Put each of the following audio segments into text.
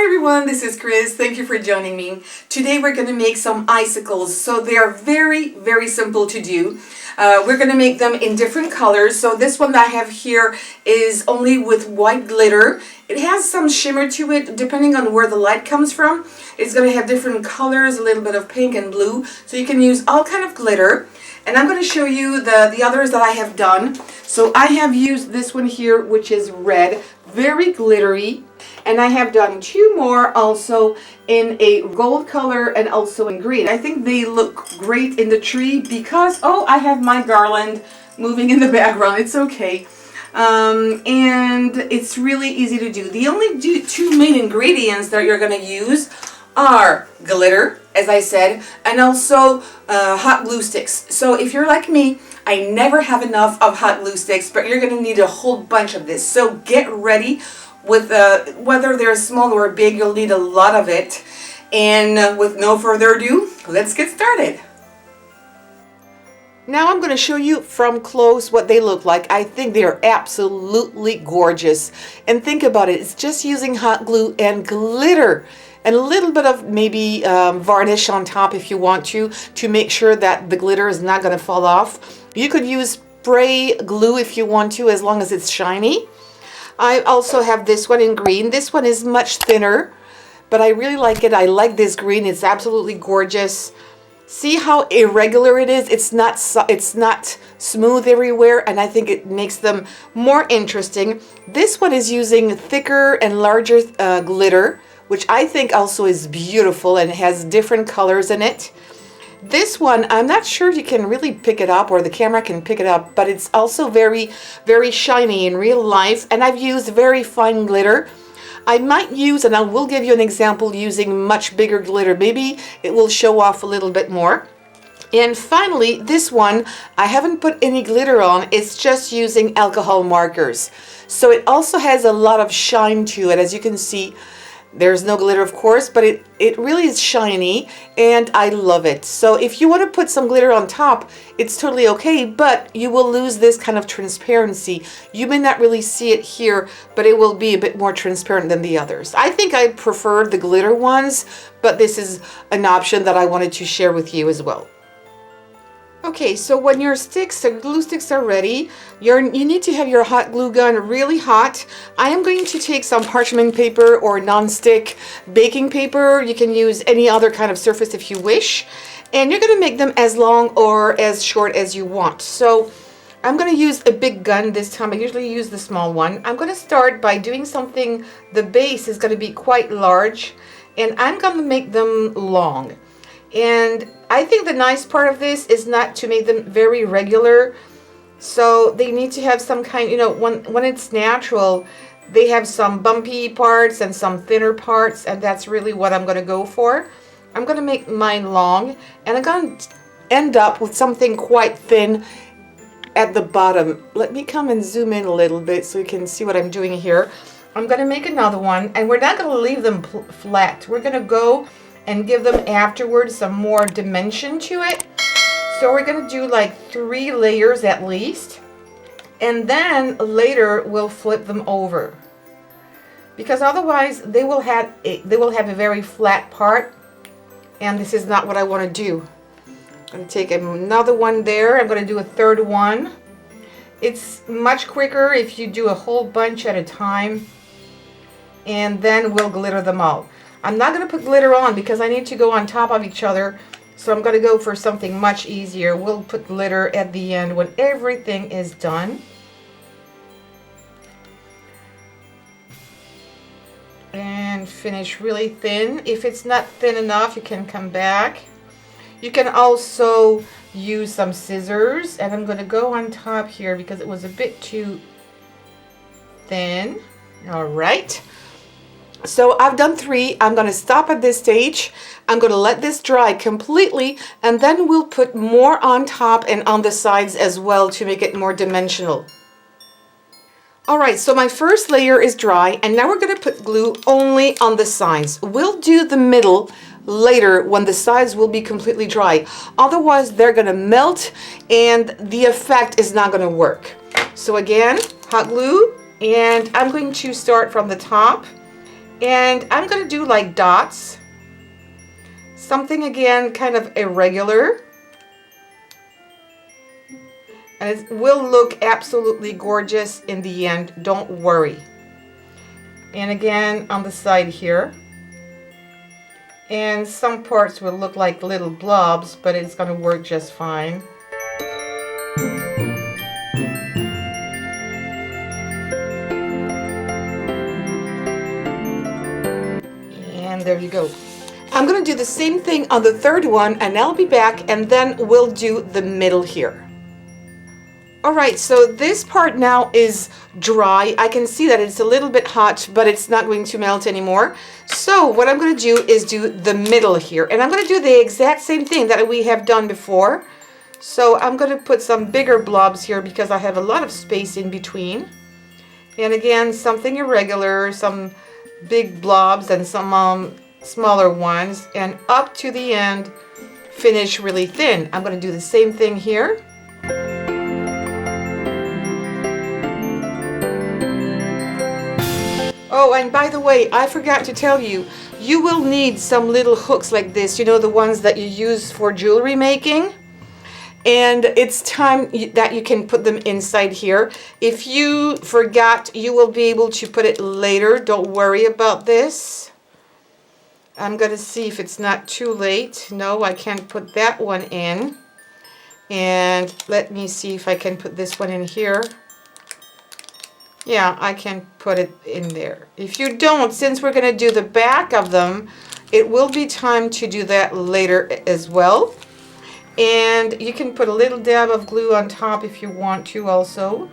Hi everyone, this is Chris. Thank you for joining me. Today we're going to make some icicles. So they are very simple to do. We're going to make them in different colors. So this one that I have here is only with white glitter. It has some shimmer to it depending on where the light comes from. It's going to have different colors, a little bit of pink and blue. So you can use all kind of glitter. And I'm going to show you the others that I have done. So I have used this one here, which is red, very glittery. And I have done two more also in a gold color and also in green. I think they look great in the tree because, oh, I have my garland moving in the background. It's okay. And it's really easy to do. The only two main ingredients that you're going to use are glitter, as I said, and also hot glue sticks. So if you're like me, I never have enough of hot glue sticks, but you're going to need a whole bunch of this. So get ready with whether they're small or big, you'll need a lot of it. And with no further ado, let's get started. Now I'm going to show you from close what they look like. I think they're absolutely gorgeous. And think about it, it's just using hot glue and glitter. And a little bit of maybe varnish on top if you want to make sure that the glitter is not going to fall off. You could use spray glue if you want to, as long as it's shiny. I also have this one in green. This one is much thinner, but I really like it. I like this green. It's absolutely gorgeous. See how irregular it is? It's not smooth everywhere, and I think it makes them more interesting. This one is using thicker and larger glitter, which I think also is beautiful and has different colors in it. This one, I'm not sure you can really pick it up or the camera can pick it up, but it's also very shiny in real life, and I've used very fine glitter. I might use, and I will give you an example using much bigger glitter. Maybe it will show off a little bit more. And finally, this one, I haven't put any glitter on. It's just using alcohol markers. So it also has a lot of shine to it, as you can see. There's no glitter, of course, but it really is shiny, and I love it. So if you want to put some glitter on top, it's totally okay, but you will lose this kind of transparency. You may not really see it here, but it will be a bit more transparent than the others. I think I prefer the glitter ones, but this is an option that I wanted to share with you as well. Okay, so when your sticks, the glue sticks are ready, you need to have your hot glue gun really hot. I am going to take some parchment paper or non-stick baking paper. You can use any other kind of surface if you wish. And you're going to make them as long or as short as you want. So I'm going to use a big gun this time. I usually use the small one. I'm going to start by doing something, the base is going to be quite large, and I'm going to make them long. And I think the nice part of this is not to make them very regular. So they need to have some kind, you know, when it's natural, they have some bumpy parts and some thinner parts, and that's really what I'm going to go for. I'm going to make mine long, and I'm going to end up with something quite thin at the bottom. Let me come and zoom in a little bit so you can see what I'm doing here. I'm going to make another one, and we're not going to leave them flat. We're going to go and give them afterwards some more dimension to it. So we're going to do like 3 layers at least, and then later we'll flip them over, because otherwise they will have a very flat part, and this is not what I want to do. I'm going to take another one there. I'm going to do a third one. It's much quicker if you do a whole bunch at a time, and then we'll glitter them all. I'm not going to put glitter on because I need to go on top of each other, so I'm going to go for something much easier. We'll put glitter at the end when everything is done. And finish really thin. If it's not thin enough, you can come back. You can also use some scissors, and I'm going to go on top here because it was a bit too thin. All right. So I've done 3. I'm going to stop at this stage. I'm going to let this dry completely, and then we'll put more on top and on the sides as well to make it more dimensional. Alright, so my first layer is dry, and now we're going to put glue only on the sides. We'll do the middle later when the sides will be completely dry. Otherwise, they're going to melt and the effect is not going to work. So again, hot glue, and I'm going to start from the top And I'm going to do like dots. Something again kind of irregular. And it will look absolutely gorgeous in the end, don't worry. And again on the side here. And some parts will look like little blobs, but it's going to work just fine. And there you go. I'm going to do the same thing on the third one, and I'll be back, and then we'll do the middle here. Alright, so this part now is dry. I can see that it's a little bit hot, but it's not going to melt anymore. So what I'm going to do is do the middle here. And I'm going to do the exact same thing that we have done before. So I'm going to put some bigger blobs here because I have a lot of space in between. And again, something irregular, some big blobs and some smaller ones. And up to the end, finish really thin. I'm going to do the same thing here. Oh, and by the way, I forgot to tell you, you will need some little hooks like this, you know, the ones that you use for jewelry making. And it's time that you can put them inside here. If you forgot, you will be able to put it later. Don't worry about this. I'm going to see if it's not too late. No, I can't put that one in. And let me see if I can put this one in here. Yeah, I can put it in there. If you don't, since we're going to do the back of them, it will be time to do that later as well. And you can put a little dab of glue on top if you want to also.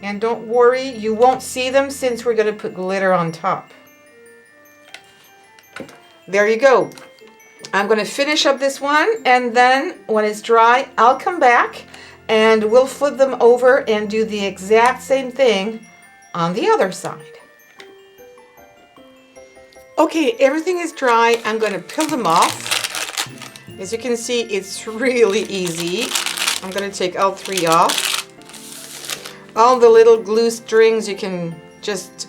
And don't worry, you won't see them since we're going to put glitter on top. There you go. I'm going to finish up this one, and then when it's dry, I'll come back and we'll flip them over and do the exact same thing on the other side. Okay, everything is dry. I'm going to peel them off. As you can see, it's really easy. I'm going to take all three off. All the little glue strings, you can just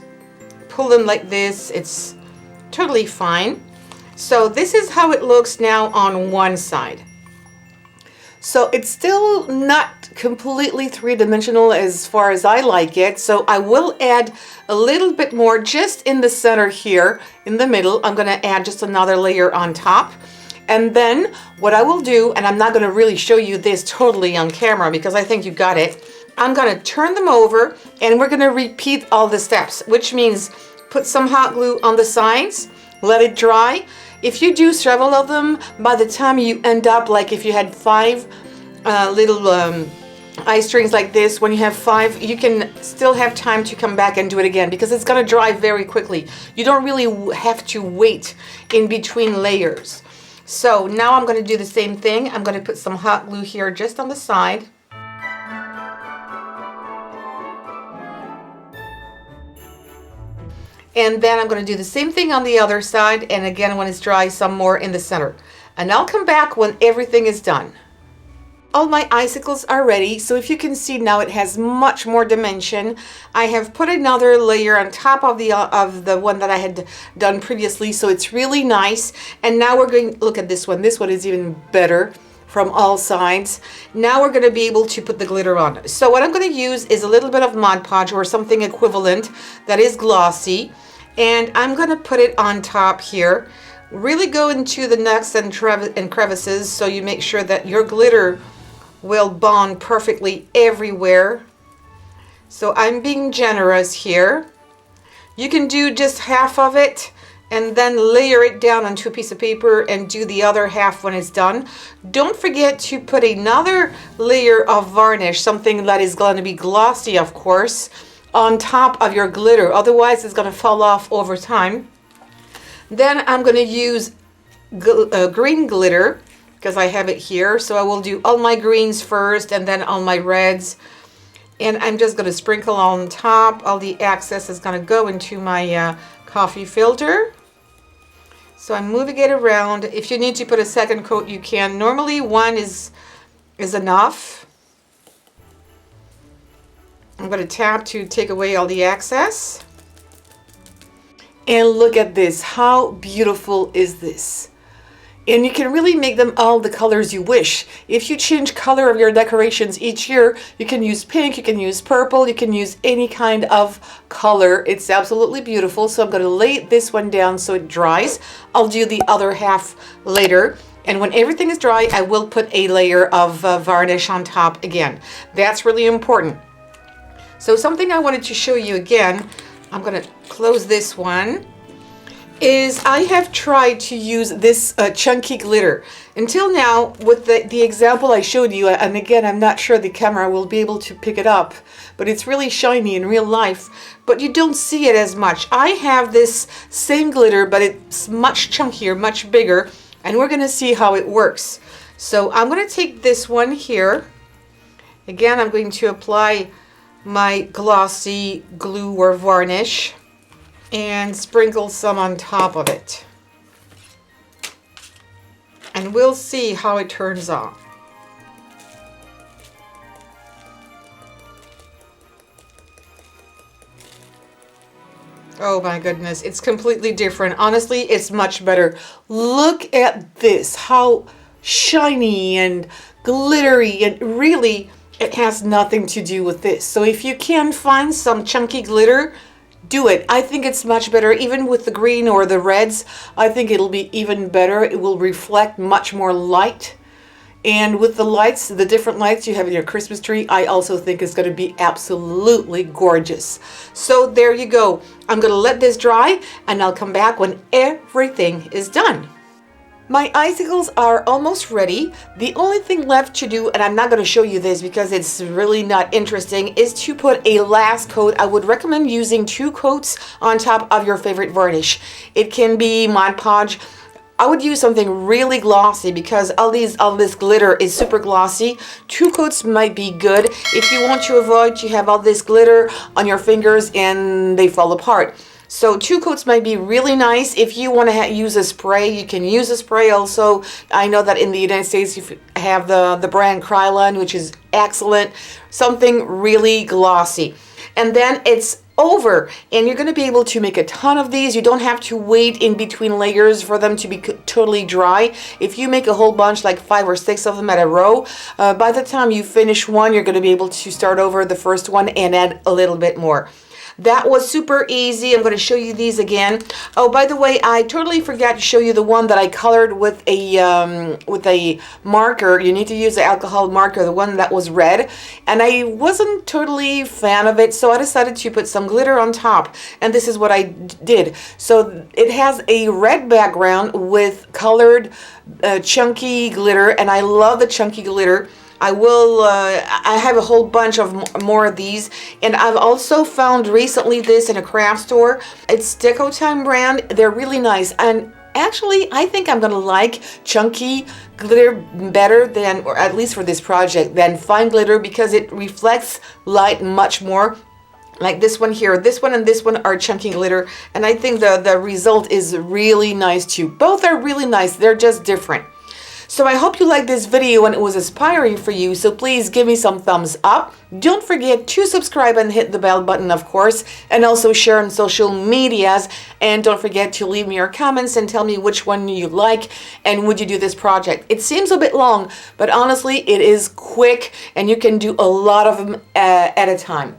pull them like this. It's totally fine. So this is how it looks now on one side. So it's still not completely three-dimensional as far as I like it. So I will add a little bit more just in the center here, in the middle. I'm going to add just another layer on top. And then what I will do, and I'm not going to really show you this totally on camera because I think you got it. I'm going to turn them over and we're going to repeat all the steps, which means put some hot glue on the sides, let it dry. If you do several of them, by the time you end up, like if you had 5 little eye strings like this, when you have 5, you can still have time to come back and do it again because it's going to dry very quickly. You don't really have to wait in between layers. So now I'm going to do the same thing. I'm going to put some hot glue here just on the side. And then I'm going to do the same thing on the other side, and again when it's dry, some more in the center. And I'll come back when everything is done. All my icicles are ready, so if you can see now it has much more dimension. I have put another layer on top of the one that I had done previously, so it's really nice. And now we're going to look at this one. This one is even better from all sides. Now we're going to be able to put the glitter on. So what I'm going to use is a little bit of Mod Podge or something equivalent that is glossy. And I'm going to put it on top here. Really go into the nooks and crevices so you make sure that your glitter will bond perfectly everywhere. So I'm being generous here. You can do just half of it and then layer it down onto a piece of paper and do the other half when it's done. Don't forget to put another layer of varnish, something that is going to be glossy, of course, on top of your glitter. Otherwise it's going to fall off over time. Then I'm going to use green glitter because I have it here. So I will do all my greens first and then all my reds. And I'm just going to sprinkle on top. All the excess is going to go into my coffee filter. So I'm moving it around. If you need to put a second coat, you can. Normally one is enough. I'm going to tap to take away all the excess. And look at this. How beautiful is this? And you can really make them all the colors you wish. If you change color of your decorations each year, you can use pink, you can use purple, you can use any kind of color. It's absolutely beautiful. So I'm going to lay this one down so it dries. I'll do the other half later. And when everything is dry, I will put a layer of varnish on top again. That's really important. So something I wanted to show you again, I'm going to close this one, is I have tried to use this chunky glitter. Until now, with the example I showed you, and again, I'm not sure the camera will be able to pick it up, but it's really shiny in real life, but you don't see it as much. I have this same glitter, but it's much chunkier, much bigger, and we're going to see how it works. So I'm going to take this one here. Again, I'm going to apply my glossy glue or varnish and sprinkle some on top of it. And we'll see how it turns out. Oh my goodness, it's completely different. Honestly, it's much better. Look at this, how shiny and glittery, and really it has nothing to do with this. So if you can find some chunky glitter, do it. I think it's much better, even with the green or the reds. I think it'll be even better. It will reflect much more light. And with the lights, the different lights you have in your Christmas tree, I also think is going to be absolutely gorgeous. So there you go. I'm going to let this dry and I'll come back when everything is done. My icicles are almost ready. The only thing left to do, and I'm not going to show you this because it's really not interesting, is to put a last coat. I would recommend using 2 coats on top of your favorite varnish. It can be Mod Podge. I would use something really glossy because all this glitter is super glossy. 2 coats might be good if you want to avoid you have all this glitter on your fingers and they fall apart. So 2 coats might be really nice. If you want to use a spray, you can use a spray also. I know that in the United States you have the brand Krylon, which is excellent. Something really glossy. And then it's over, and you're going to be able to make a ton of these. You don't have to wait in between layers for them to be totally dry. If you make a whole bunch, like 5 or 6 of them at a row, by the time you finish one, you're going to be able to start over the first one and add a little bit more. That was super easy. I'm going to show you these again. Oh, by the way, I totally forgot to show you the one that I colored with a marker. You need to use the alcohol marker, the one that was red. And I wasn't totally fan of it, so I decided to put some glitter on top. And this is what I did. So it has a red background with colored chunky glitter, and I love the chunky glitter. I have a whole bunch of more of these, and I've also found recently this in a craft store. It's Deco Time brand. They're really nice, and actually I think I'm gonna like chunky glitter better than, or at least for this project, than fine glitter because it reflects light much more. Like this one here, this one and this one are chunky glitter, and I think the result is really nice too. Both are really nice, they're just different. So I hope you liked this video and it was inspiring for you, so please give me some thumbs up. Don't forget to subscribe and hit the bell button, of course, and also share on social medias. And don't forget to leave me your comments and tell me which one you like and would you do this project. It seems a bit long, but honestly it is quick and you can do a lot of them at a time.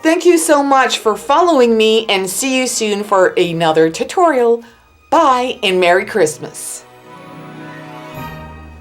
Thank you so much for following me, and see you soon for another tutorial. Bye and Merry Christmas.